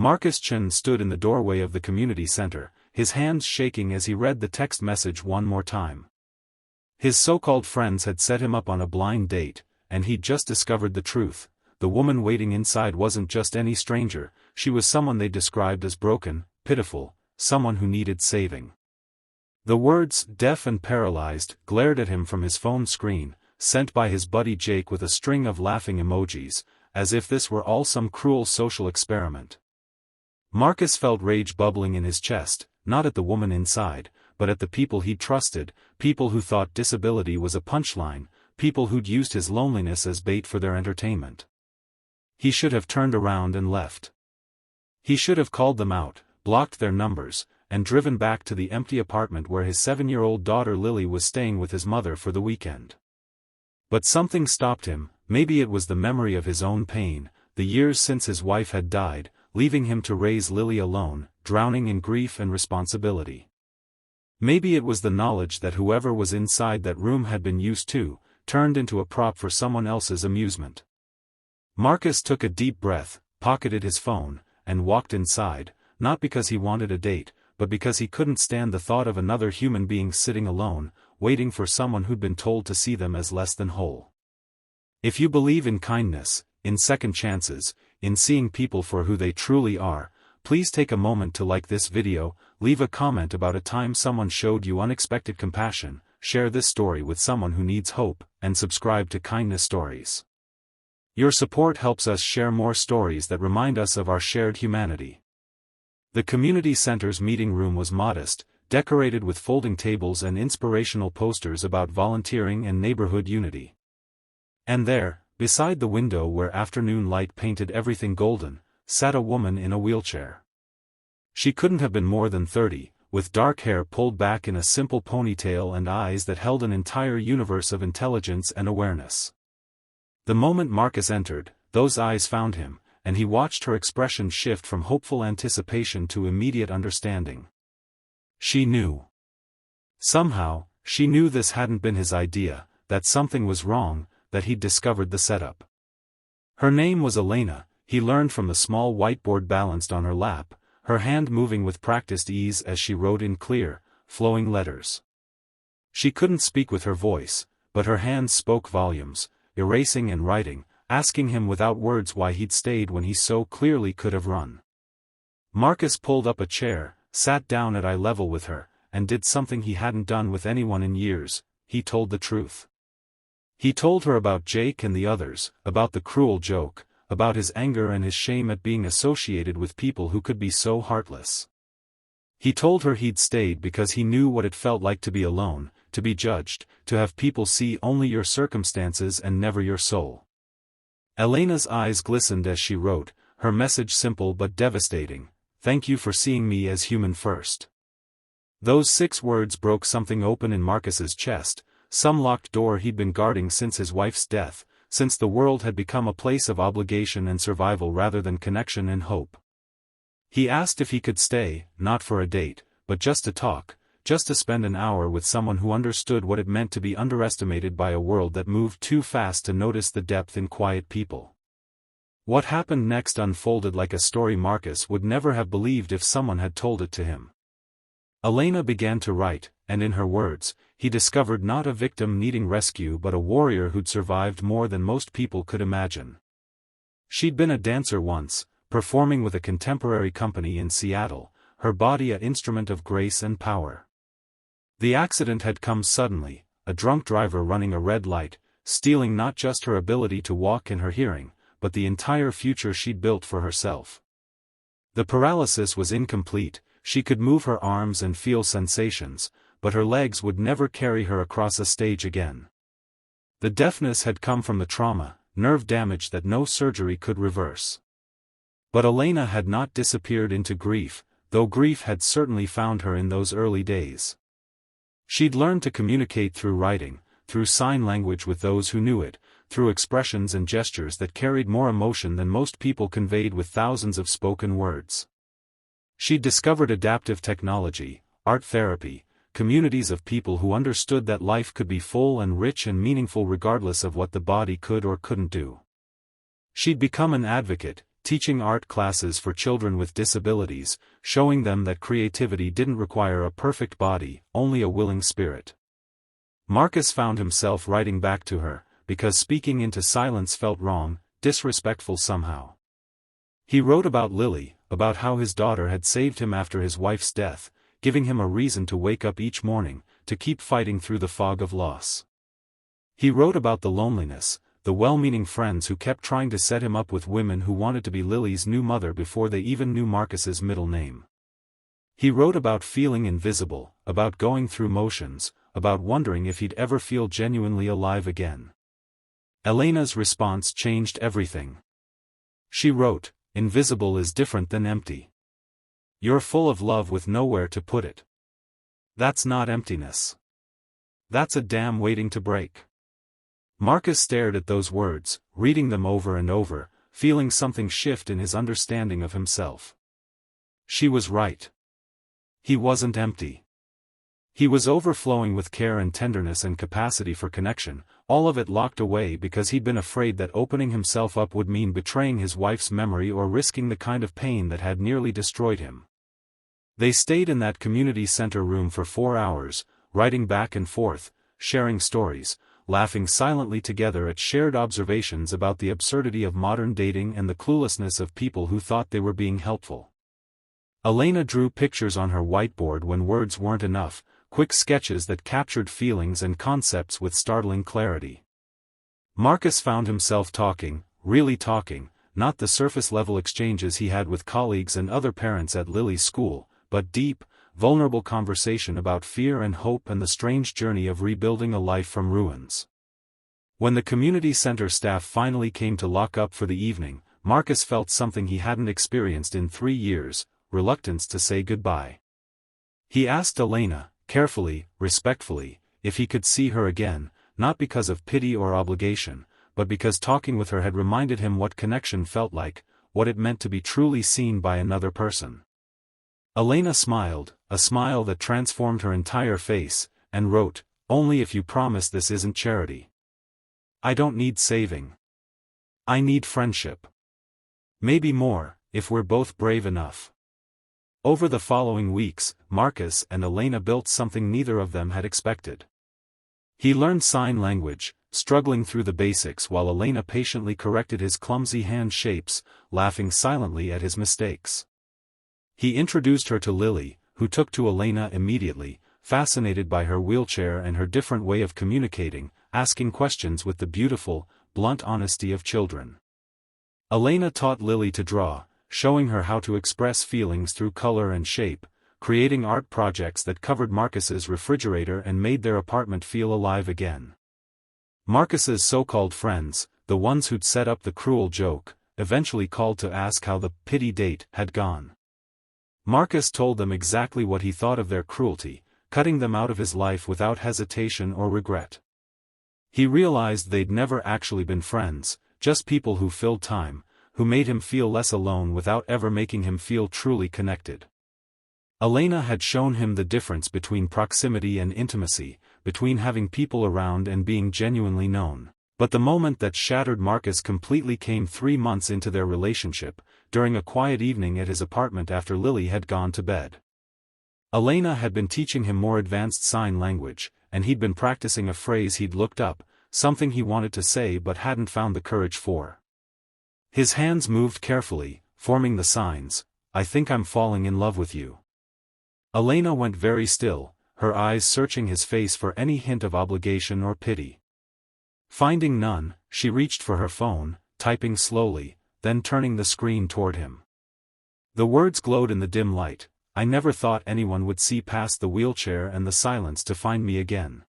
Marcus Chen stood in the doorway of the community center, his hands shaking as he read the text message one more time. His so-called friends had set him up on a blind date, and he'd just discovered the truth. The woman waiting inside wasn't just any stranger, she was someone they described as broken, pitiful, someone who needed saving. The words, deaf and paralyzed, glared at him from his phone screen, sent by his buddy Jake with a string of laughing emojis, as if this were all some cruel social experiment. Marcus felt rage bubbling in his chest, not at the woman inside, but at the people he'd trusted, people who thought disability was a punchline, people who'd used his loneliness as bait for their entertainment. He should have turned around and left. He should have called them out, blocked their numbers, and driven back to the empty apartment where his 7-year-old daughter Lily was staying with his mother for the weekend. But something stopped him. Maybe it was the memory of his own pain, the years since his wife had died, leaving him to raise Lily alone, drowning in grief and responsibility. Maybe it was the knowledge that whoever was inside that room had been used to, turned into a prop for someone else's amusement. Marcus took a deep breath, pocketed his phone, and walked inside, not because he wanted a date, but because he couldn't stand the thought of another human being sitting alone, waiting for someone who'd been told to see them as less than whole. If you believe in kindness, in second chances, in seeing people for who they truly are, please take a moment to like this video, leave a comment about a time someone showed you unexpected compassion, share this story with someone who needs hope, and subscribe to Kindness Stories. Your support helps us share more stories that remind us of our shared humanity. The community center's meeting room was modest, decorated with folding tables and inspirational posters about volunteering and neighborhood unity. And there, beside the window where afternoon light painted everything golden, sat a woman in a wheelchair. She couldn't have been more than 30, with dark hair pulled back in a simple ponytail and eyes that held an entire universe of intelligence and awareness. The moment Marcus entered, those eyes found him, and he watched her expression shift from hopeful anticipation to immediate understanding. She knew. Somehow, she knew this hadn't been his idea, that something was wrong, that he'd discovered the setup. Her name was Elena, he learned from the small whiteboard balanced on her lap, her hand moving with practiced ease as she wrote in clear, flowing letters. She couldn't speak with her voice, but her hands spoke volumes, erasing and writing, asking him without words why he'd stayed when he so clearly could have run. Marcus pulled up a chair, sat down at eye level with her, and did something he hadn't done with anyone in years. He told the truth. He told her about Jake and the others, about the cruel joke, about his anger and his shame at being associated with people who could be so heartless. He told her he'd stayed because he knew what it felt like to be alone, to be judged, to have people see only your circumstances and never your soul. Elena's eyes glistened as she wrote, her message simple but devastating: "Thank you for seeing me as human first." Those 6 words broke something open in Marcus's chest, some locked door he'd been guarding since his wife's death, since the world had become a place of obligation and survival rather than connection and hope. He asked if he could stay, not for a date, but just to talk, just to spend an hour with someone who understood what it meant to be underestimated by a world that moved too fast to notice the depth in quiet people. What happened next unfolded like a story Marcus would never have believed if someone had told it to him. Elena began to write, and in her words, he discovered not a victim needing rescue but a warrior who'd survived more than most people could imagine. She'd been a dancer once, performing with a contemporary company in Seattle, her body an instrument of grace and power. The accident had come suddenly, a drunk driver running a red light, stealing not just her ability to walk and her hearing, but the entire future she'd built for herself. The paralysis was incomplete, she could move her arms and feel sensations, but her legs would never carry her across a stage again. The deafness had come from the trauma, nerve damage that no surgery could reverse. But Elena had not disappeared into grief, though grief had certainly found her in those early days. She'd learned to communicate through writing, through sign language with those who knew it, through expressions and gestures that carried more emotion than most people conveyed with thousands of spoken words. She'd discovered adaptive technology, art therapy, communities of people who understood that life could be full and rich and meaningful regardless of what the body could or couldn't do. She'd become an advocate, teaching art classes for children with disabilities, showing them that creativity didn't require a perfect body, only a willing spirit. Marcus found himself writing back to her, because speaking into silence felt wrong, disrespectful somehow. He wrote about Lily, about how his daughter had saved him after his wife's death, giving him a reason to wake up each morning, to keep fighting through the fog of loss. He wrote about the loneliness, the well-meaning friends who kept trying to set him up with women who wanted to be Lily's new mother before they even knew Marcus's middle name. He wrote about feeling invisible, about going through motions, about wondering if he'd ever feel genuinely alive again. Elena's response changed everything. She wrote, "Invisible is different than empty. You're full of love with nowhere to put it. That's not emptiness. That's a dam waiting to break." Marcus stared at those words, reading them over and over, feeling something shift in his understanding of himself. She was right. He wasn't empty. He was overflowing with care and tenderness and capacity for connection, all of it locked away because he'd been afraid that opening himself up would mean betraying his wife's memory or risking the kind of pain that had nearly destroyed him. They stayed in that community center room for 4 hours, writing back and forth, sharing stories, laughing silently together at shared observations about the absurdity of modern dating and the cluelessness of people who thought they were being helpful. Elena drew pictures on her whiteboard when words weren't enough, quick sketches that captured feelings and concepts with startling clarity. Marcus found himself talking, really talking, not the surface-level exchanges he had with colleagues and other parents at Lily's school, but deep, vulnerable conversation about fear and hope and the strange journey of rebuilding a life from ruins. When the community center staff finally came to lock up for the evening, Marcus felt something he hadn't experienced in 3 years, reluctance to say goodbye. He asked Elena, carefully, respectfully, if he could see her again, not because of pity or obligation, but because talking with her had reminded him what connection felt like, what it meant to be truly seen by another person. Elena smiled, a smile that transformed her entire face, and wrote, "Only if you promise this isn't charity. I don't need saving. I need friendship. Maybe more, if we're both brave enough." Over the following weeks, Marcus and Elena built something neither of them had expected. He learned sign language, struggling through the basics while Elena patiently corrected his clumsy hand shapes, laughing silently at his mistakes. He introduced her to Lily, who took to Elena immediately, fascinated by her wheelchair and her different way of communicating, asking questions with the beautiful, blunt honesty of children. Elena taught Lily to draw, showing her how to express feelings through color and shape, creating art projects that covered Marcus's refrigerator and made their apartment feel alive again. Marcus's so-called friends, the ones who'd set up the cruel joke, eventually called to ask how the pity date had gone. Marcus told them exactly what he thought of their cruelty, cutting them out of his life without hesitation or regret. He realized they'd never actually been friends, just people who filled time, who made him feel less alone without ever making him feel truly connected. Elena had shown him the difference between proximity and intimacy, between having people around and being genuinely known. But the moment that shattered Marcus completely came 3 months into their relationship, during a quiet evening at his apartment after Lily had gone to bed. Elena had been teaching him more advanced sign language, and he'd been practicing a phrase he'd looked up, something he wanted to say but hadn't found the courage for. His hands moved carefully, forming the signs, "I think I'm falling in love with you." Elena went very still, her eyes searching his face for any hint of obligation or pity. Finding none, she reached for her phone, typing slowly, then turning the screen toward him. The words glowed in the dim light, "I never thought anyone would see past the wheelchair and the silence to find me again.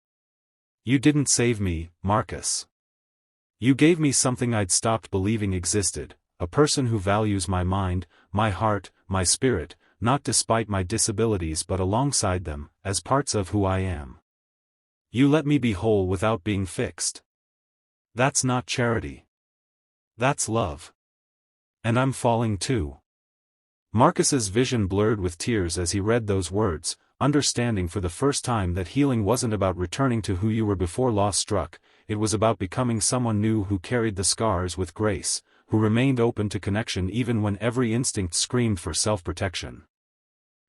You didn't save me, Marcus. You gave me something I'd stopped believing existed, a person who values my mind, my heart, my spirit, not despite my disabilities but alongside them, as parts of who I am. You let me be whole without being fixed. That's not charity. That's love. And I'm falling too." Marcus's vision blurred with tears as he read those words, understanding for the first time that healing wasn't about returning to who you were before loss struck, it was about becoming someone new who carried the scars with grace, who remained open to connection even when every instinct screamed for self-protection.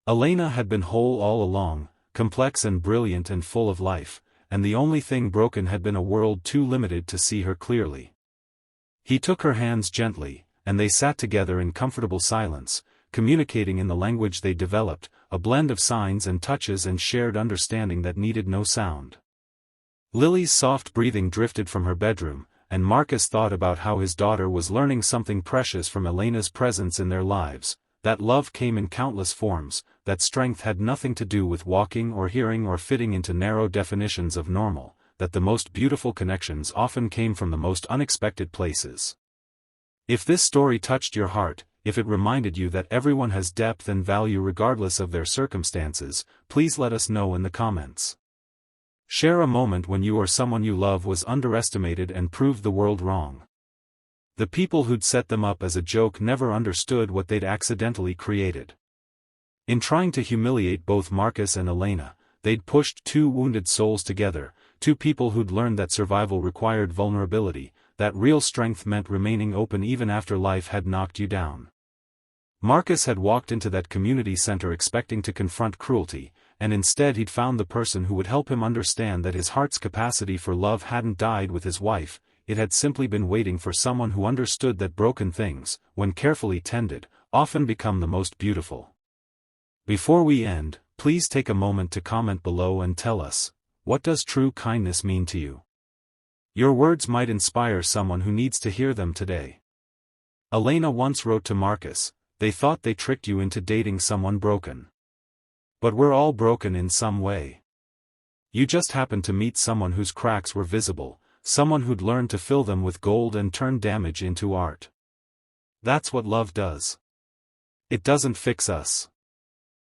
Elena had been whole all along, complex and brilliant and full of life, and the only thing broken had been a world too limited to see her clearly. He took her hands gently, and they sat together in comfortable silence, communicating in the language they developed, a blend of signs and touches and shared understanding that needed no sound. Lily's soft breathing drifted from her bedroom, and Marcus thought about how his daughter was learning something precious from Elena's presence in their lives, that love came in countless forms, that strength had nothing to do with walking or hearing or fitting into narrow definitions of normal, that the most beautiful connections often came from the most unexpected places. If this story touched your heart, if it reminded you that everyone has depth and value regardless of their circumstances, please let us know in the comments. Share a moment when you or someone you love was underestimated and proved the world wrong. The people who'd set them up as a joke never understood what they'd accidentally created. In trying to humiliate both Marcus and Elena, they'd pushed two wounded souls together, two people who'd learned that survival required vulnerability, that real strength meant remaining open even after life had knocked you down. Marcus had walked into that community center expecting to confront cruelty, and instead he'd found the person who would help him understand that his heart's capacity for love hadn't died with his wife, it had simply been waiting for someone who understood that broken things, when carefully tended, often become the most beautiful. Before we end, please take a moment to comment below and tell us, what does true kindness mean to you? Your words might inspire someone who needs to hear them today. Elena once wrote to Marcus, "They thought they tricked you into dating someone broken. But we're all broken in some way. You just happened to meet someone whose cracks were visible, someone who'd learned to fill them with gold and turn damage into art. That's what love does. It doesn't fix us.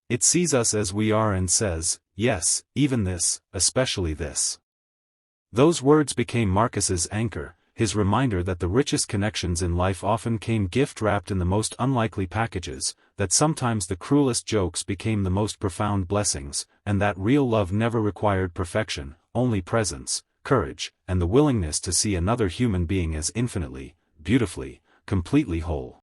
It sees us as we are and says, yes, even this, especially this." Those words became Marcus's anchor, his reminder that the richest connections in life often came gift-wrapped in the most unlikely packages, that sometimes the cruelest jokes became the most profound blessings, and that real love never required perfection, only presence, courage, and the willingness to see another human being as infinitely, beautifully, completely whole.